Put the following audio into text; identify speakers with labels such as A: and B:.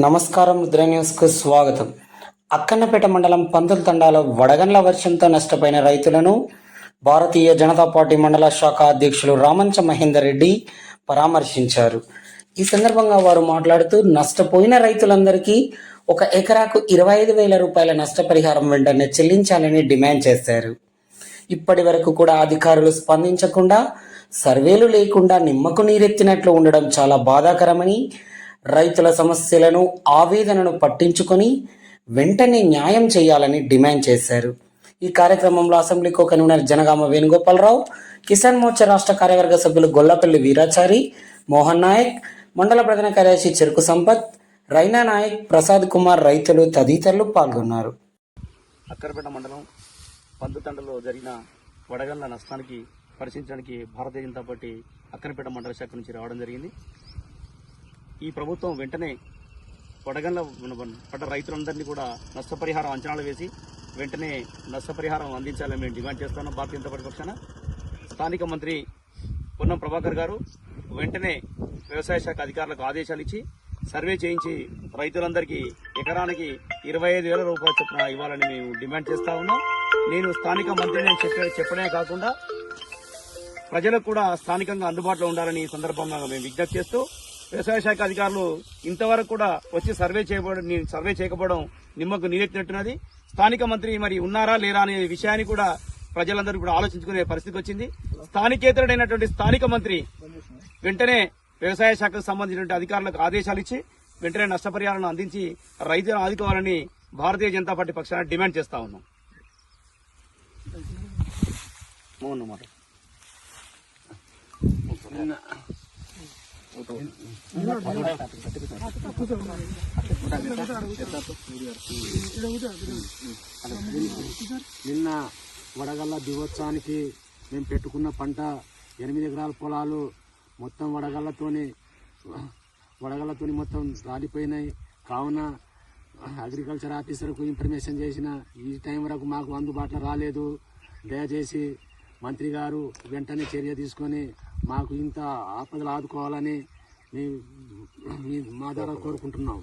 A: నమస్కారం, ముద్ర న్యూస్కు స్వాగతం. అక్కన్నపేట మండలం పంతుల తండాలో వడగండ్ల వర్షంతో నష్టపోయిన రైతులను భారతీయ జనతా పార్టీ మండల శాఖ అధ్యక్షులు రామంచ మహేందర్ రెడ్డి పరామర్శించారు. ఈ సందర్భంగా వారు మాట్లాడుతూ నష్టపోయిన రైతులందరికీ 1 ఎకరాకు 25,000 రూపాయల నష్టపరిహారం వెంటనే చెల్లించాలని డిమాండ్ చేశారు. ఇప్పటి వరకు కూడా అధికారులు స్పందించకుండా, సర్వేలు లేకుండా నిమ్మకు నీరెత్తినట్లు ఉండడం చాలా బాధాకరమని, రైతుల సమస్యలను, ఆవేదనను పట్టించుకొని వెంటనే న్యాయం చేయాలని డిమాండ్ చేశారు. ఈ కార్యక్రమంలో assembly co convener Janagama Venugopalarao, Kisan Morcha రాష్ట్ర కార్యవర్గ సభ్యులు గొల్లపల్లి వీరాచారి, మోహన్ నాయక్, మండల ప్రధాన కార్యదర్శి చెరుకు సంపత్, రైనా నాయక్, ప్రసాద్ కుమార్, రైతులు తదితరులు పాల్గొన్నారు.
B: అక్కన్నపేట మండలం పందుతండలో జరిగిన వడగండ్ల నష్టానికి పరిశీలించడానికి భారతీయ జనతా పార్టీ అక్కన్నపేట మండల శాఖ నుంచి రావడం జరిగింది. ఈ ప్రభుత్వం వెంటనే వడగండ్ల పడ్డ రైతులందరినీ కూడా నష్టపరిహారం అంచనాలు వేసి వెంటనే నష్టపరిహారం అందించాలని మేము డిమాండ్ చేస్తున్నాం. భారతీయ జనతా పార్టీ పక్షాన స్థానిక మంత్రి పొన్నం ప్రభాకర్ గారు వెంటనే వ్యవసాయ శాఖ అధికారులకు ఆదేశాలు ఇచ్చి సర్వే చేయించి రైతులందరికీ ఎకరానికి 25,000 రూపాయలు చొప్పున ఇవ్వాలని మేము డిమాండ్ చేస్తా ఉన్నాం. నేను స్థానిక మంత్రిని చెప్పడమే కాకుండా ప్రజలకు కూడా స్థానికంగా అందుబాటులో ఉండాలని ఈ సందర్భంగా మేము విజ్ఞప్తి చేస్తూ, వ్యవసాయ శాఖ అధికారులు ఇంతవరకు కూడా వచ్చి సర్వే చేయకపోవడం నిమ్మకు నీరెత్తినట్టున్నది. స్థానిక మంత్రి మరి ఉన్నారా లేరా అనే విషయాన్ని కూడా ప్రజలందరూ కూడా ఆలోచించుకునే పరిస్థితి వచ్చింది. స్థానికేతరుడైనటువంటి స్థానిక మంత్రి వెంటనే వ్యవసాయ శాఖకు సంబంధించిన అధికారులకు ఆదేశాలు ఇచ్చి వెంటనే నష్టపరిహారాలను అందించి రైతులను ఆదుకోవాలని భారతీయ జనతా పార్టీ పక్షాన డిమాండ్ చేస్తా ఉన్నాం.
C: నిన్న వడగళ్ల దివోత్సవానికి మేము పెట్టుకున్న పంట 8 ఎకరాల పొలాలు మొత్తం వడగళ్లతోని మొత్తం రాలిపోయినాయి. కావున అగ్రికల్చర్ ఆఫీసర్కు ఇన్ఫర్మేషన్ చేసిన ఈ టైం వరకు మాకు అందుబాటులో రాలేదు. దయచేసి మంత్రి గారు వెంటనే చర్య తీసుకొని మాకు ఇంత ఆపదలు ఆదుకోవాలని మా ద్వారా కోరుకుంటున్నాం.